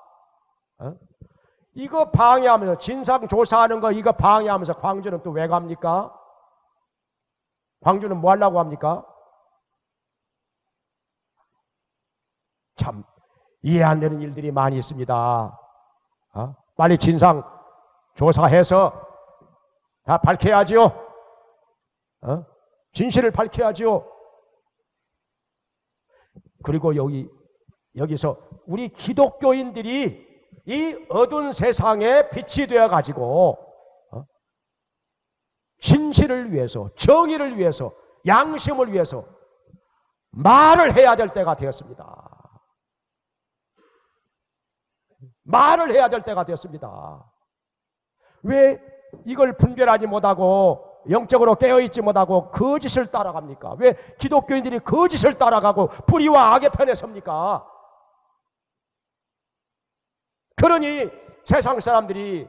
이거 방해하면서 진상 조사하는 거 이거 방해하면서 광주는 또 왜 갑니까? 광주는 뭐 하려고 합니까? 참 이해 안 되는 일들이 많이 있습니다. 빨리 진상 조사해서 다 밝혀야지요. 진실을 밝혀야지요. 그리고 여기서 우리 기독교인들이 이 어두운 세상에 빛이 되어 가지고 진실을 위해서, 정의를 위해서, 양심을 위해서 말을 해야 될 때가 되었습니다. 말을 해야 될 때가 되었습니다. 왜 이걸 분별하지 못하고 영적으로 깨어있지 못하고 거짓을 따라갑니까? 왜 기독교인들이 거짓을 따라가고 불의와 악의 편에 섭니까? 그러니 세상 사람들이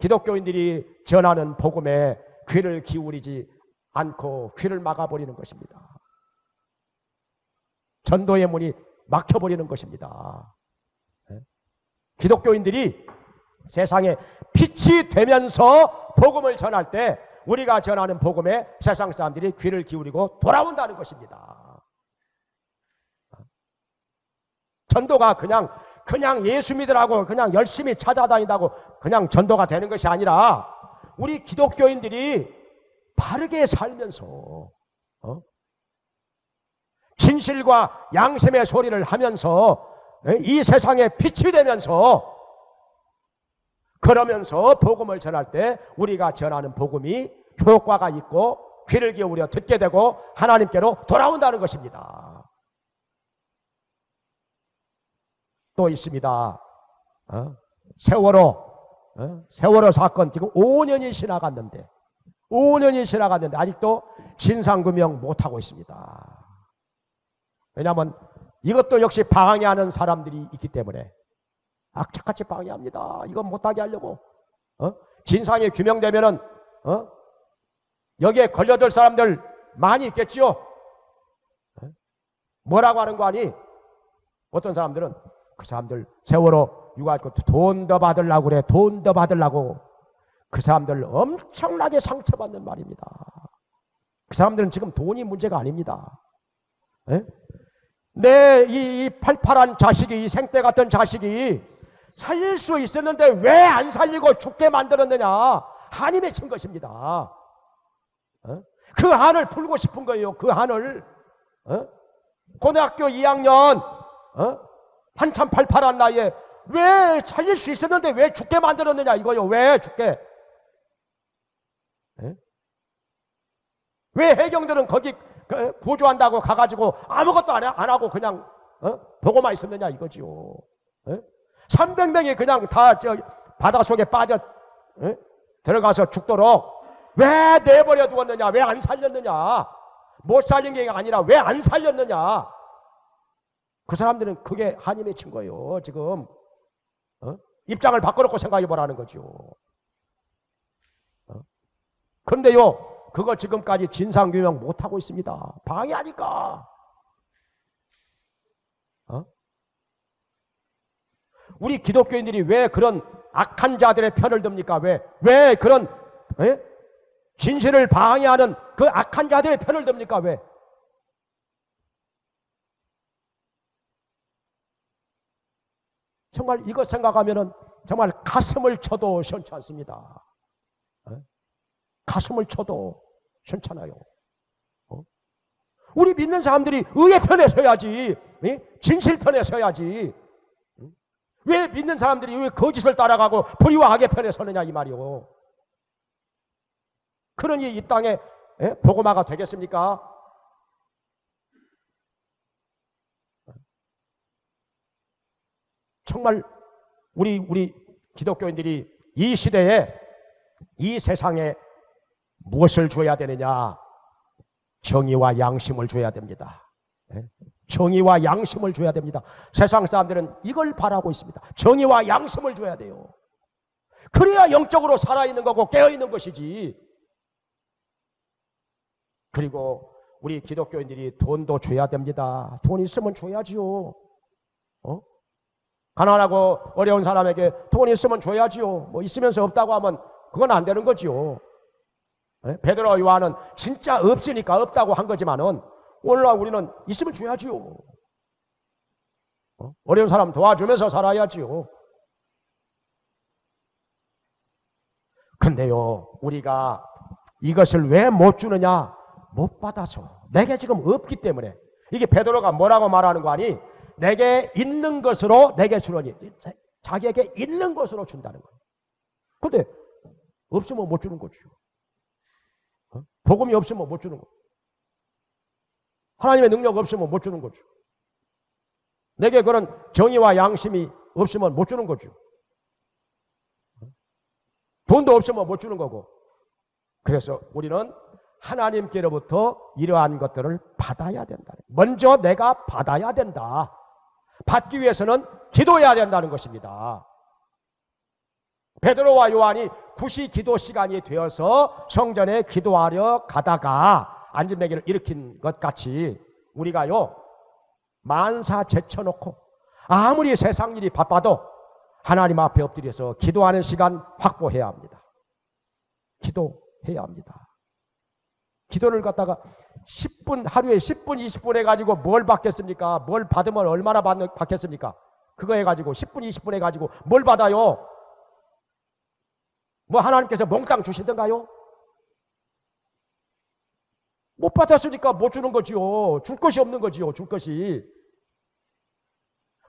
기독교인들이 전하는 복음에 귀를 기울이지 않고 귀를 막아버리는 것입니다. 전도의 문이 막혀버리는 것입니다. 기독교인들이 세상에 빛이 되면서 복음을 전할 때 우리가 전하는 복음에 세상 사람들이 귀를 기울이고 돌아온다는 것입니다. 전도가 그냥 예수 믿으라고 그냥 열심히 찾아다닌다고 그냥 전도가 되는 것이 아니라 우리 기독교인들이 바르게 살면서 진실과 양심의 소리를 하면서 이 세상에 빛이 되면서 그러면서 복음을 전할 때 우리가 전하는 복음이 효과가 있고 귀를 기울여 듣게 되고 하나님께로 돌아온다는 것입니다. 또 있습니다. 세월호 사건 지금 5년이 지나갔는데 아직도 진상규명 못하고 있습니다. 왜냐하면 이것도 역시 방해하는 사람들이 있기 때문에 악착같이 방해합니다. 이건 못하게 하려고. 진상이 규명되면은 여기에 걸려들 사람들 많이 있겠지요. 뭐라고 하는 거 아니? 어떤 사람들은 그 사람들 세월호 유가지고 돈 더 받으려고 그래. 돈 더 받으려고. 그 사람들 엄청나게 상처받는 말입니다. 그 사람들은 지금 돈이 문제가 아닙니다. 내 이 팔팔한 자식이, 이 생떼 같은 자식이 살릴 수 있었는데 왜 안 살리고 죽게 만들었느냐. 한이 맺힌 것입니다. 그 한을 풀고 싶은 거예요. 그 한을. 고등학교 2학년 한참 팔팔한 나이에 왜 살릴 수 있었는데 왜 죽게 만들었느냐 이거요. 왜 죽게? 왜 해경들은 거기 보조한다고 가가지고 아무것도 안 하고 그냥 보고만 있었느냐 이거지요. 300명이 그냥 다 바닷속에 빠져 들어가서 죽도록 왜 내버려 두었느냐, 왜 안 살렸느냐, 못 살린 게 아니라 왜 안 살렸느냐. 그 사람들은 그게 한이 맺힌 거예요. 지금 입장을 바꿔놓고 생각해 보라는 거죠. 그런데요, 그거 지금까지 진상규명 못하고 있습니다. 방해하니까. 우리 기독교인들이 왜 그런 악한 자들의 편을 듭니까? 왜 그런 진실을 방해하는 그 악한 자들의 편을 듭니까? 왜? 정말 이것 생각하면은 정말 가슴을 쳐도 시원치 않습니다. 가슴을 쳐도 시원찮아요. 우리 믿는 사람들이 의의 편에 서야지, 진실 편에 서야지. 왜 믿는 사람들이 왜 거짓을 따라가고 불의와 악의 편에 서느냐 이 말이요. 그러니 이 땅에 복음화가 되겠습니까? 정말 우리 기독교인들이 이 시대에 이 세상에 무엇을 줘야 되느냐? 정의와 양심을 줘야 됩니다. 정의와 양심을 줘야 됩니다. 세상 사람들은 이걸 바라고 있습니다. 정의와 양심을 줘야 돼요. 그래야 영적으로 살아있는 거고 깨어있는 것이지. 그리고 우리 기독교인들이 돈도 줘야 됩니다. 돈 있으면 줘야지요. 가난하고 어려운 사람에게 돈 있으면 줘야지요. 뭐 있으면서 없다고 하면 그건 안 되는 거지요. 베드로와 요한은 진짜 없으니까 없다고 한 거지만은 오늘날 우리는 있으면 줘야지요. 어려운 사람 도와주면서 살아야지요. 근데요, 우리가 이것을 왜 못 주느냐? 못 받아서. 내게 지금 없기 때문에. 이게 베드로가 뭐라고 말하는 거 아니? 내게 있는 것으로 내게 주느니. 자기에게 있는 것으로 준다는 거예요. 근데 없으면 못 주는 거죠. 복음이 없으면 못 주는 거죠. 하나님의 능력 없으면 못 주는 거죠. 내게 그런 정의와 양심이 없으면 못 주는 거죠. 돈도 없으면 못 주는 거고. 그래서 우리는 하나님께로부터 이러한 것들을 받아야 된다. 먼저 내가 받아야 된다. 받기 위해서는 기도해야 된다는 것입니다. 베드로와 요한이 굿이 기도 시간이 되어서 성전에 기도하려 가다가 안진뱅이를 일으킨 것 같이 우리가요, 만사 제쳐놓고 아무리 세상 일이 바빠도 하나님 앞에 엎드려서 기도하는 시간 확보해야 합니다. 기도해야 합니다. 기도를 갖다가 10분, 하루에 10분, 20분 해가지고 뭘 받겠습니까? 뭘 받으면 얼마나 받겠습니까? 그거 해가지고 10분, 20분 해가지고 뭘 받아요? 뭐 하나님께서 몽땅 주시던가요? 못 받았으니까 못 주는 거지요. 줄 것이 없는 거지요. 줄 것이.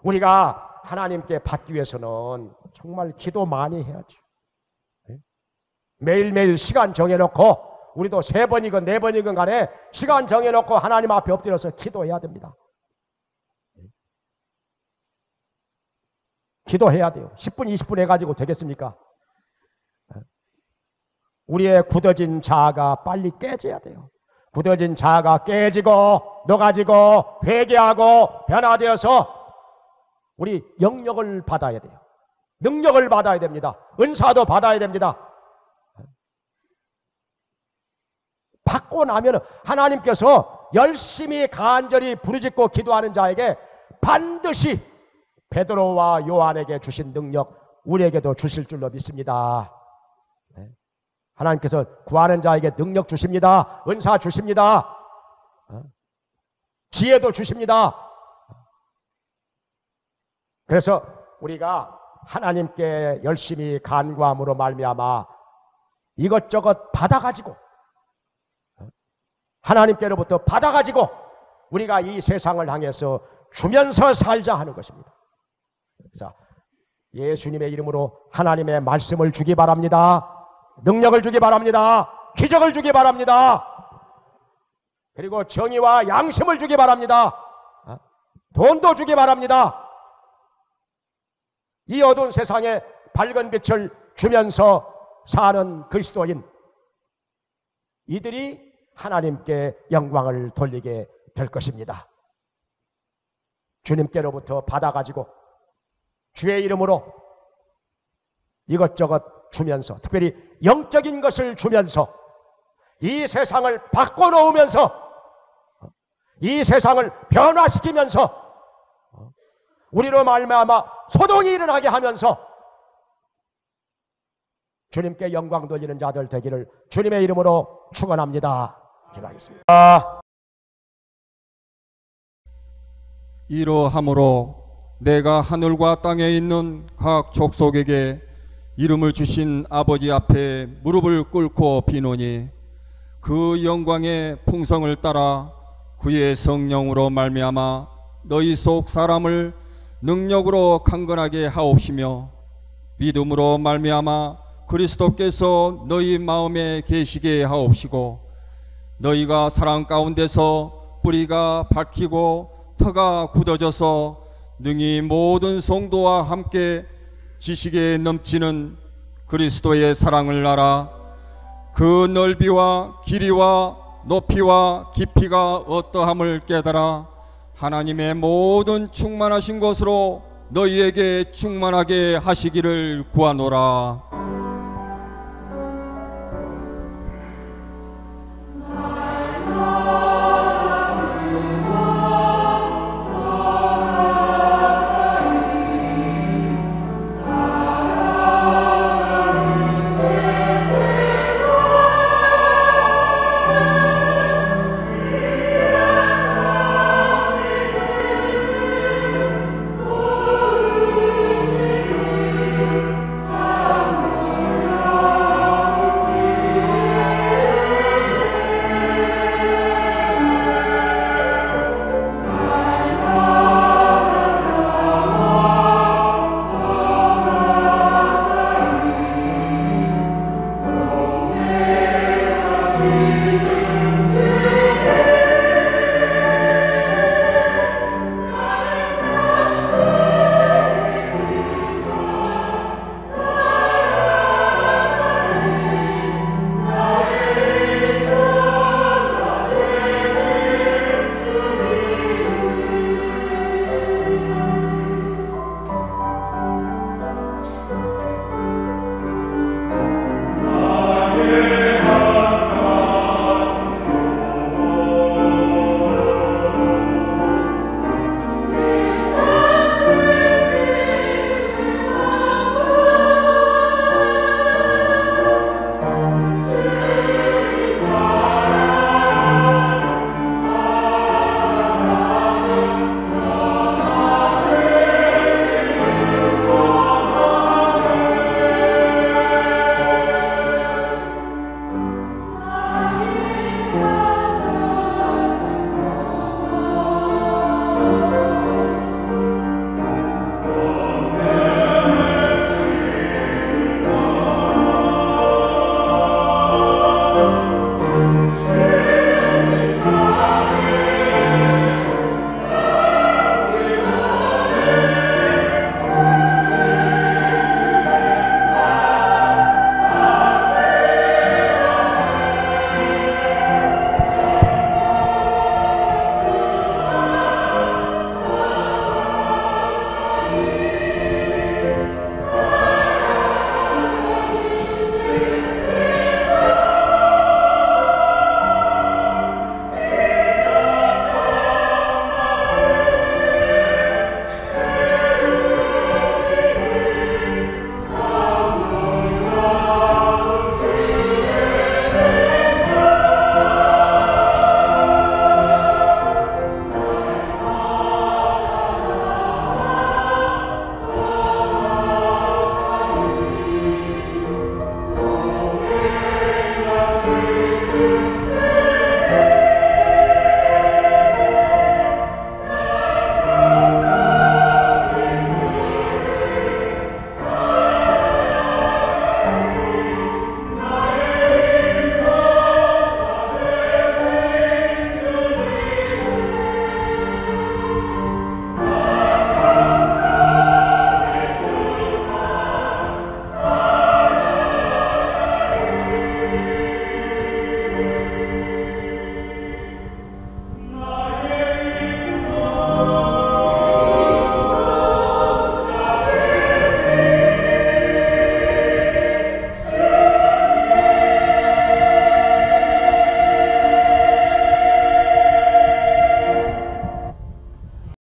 우리가 하나님께 받기 위해서는 정말 기도 많이 해야죠. 매일매일 시간 정해놓고 우리도 3번이건 4번이건 간에 시간 정해놓고 하나님 앞에 엎드려서 기도해야 됩니다. 기도해야 돼요. 10분, 20분 해가지고 되겠습니까? 우리의 굳어진 자아가 빨리 깨져야 돼요. 굳어진 자아가 깨지고 녹아지고 회개하고 변화되어서 우리 영역을 받아야 돼요. 능력을 받아야 됩니다. 은사도 받아야 됩니다. 받고 나면 하나님께서 열심히 간절히 부르짖고 기도하는 자에게 반드시 베드로와 요한에게 주신 능력 우리에게도 주실 줄로 믿습니다. 하나님께서 구하는 자에게 능력 주십니다. 은사 주십니다. 지혜도 주십니다. 그래서 우리가 하나님께 열심히 간구함으로 말미암아 이것저것 받아가지고 하나님께로부터 받아가지고 우리가 이 세상을 향해서 주면서 살자 하는 것입니다. 자, 예수님의 이름으로 하나님의 말씀을 주기 바랍니다. 능력을 주기 바랍니다. 기적을 주기 바랍니다. 그리고 정의와 양심을 주기 바랍니다. 돈도 주기 바랍니다. 이 어두운 세상에 밝은 빛을 주면서 사는 그리스도인, 이들이 하나님께 영광을 돌리게 될 것입니다. 주님께로부터 받아가지고 주의 이름으로 이것저것 주면서, 특별히 영적인 것을 주면서 이 세상을 바꿔놓으면서 이 세상을 변화시키면서 우리로 말미암아 소동이 일어나게 하면서 주님께 영광 돌리는 자들 되기를 주님의 이름으로 축원합니다. 기도하겠습니다. 이러함으로 내가 하늘과 땅에 있는 각 족속에게 이름을 주신 아버지 앞에 무릎을 꿇고 비노니 그 영광의 풍성을 따라 그의 성령으로 말미암아 너희 속 사람을 능력으로 강건하게 하옵시며 믿음으로 말미암아 그리스도께서 너희 마음에 계시게 하옵시고 너희가 사랑 가운데서 뿌리가 박히고 터가 굳어져서 능히 모든 성도와 함께 지식에 넘치는 그리스도의 사랑을 알아 그 넓이와 길이와 높이와 깊이가 어떠함을 깨달아 하나님의 모든 충만하신 것으로 너희에게 충만하게 하시기를 구하노라.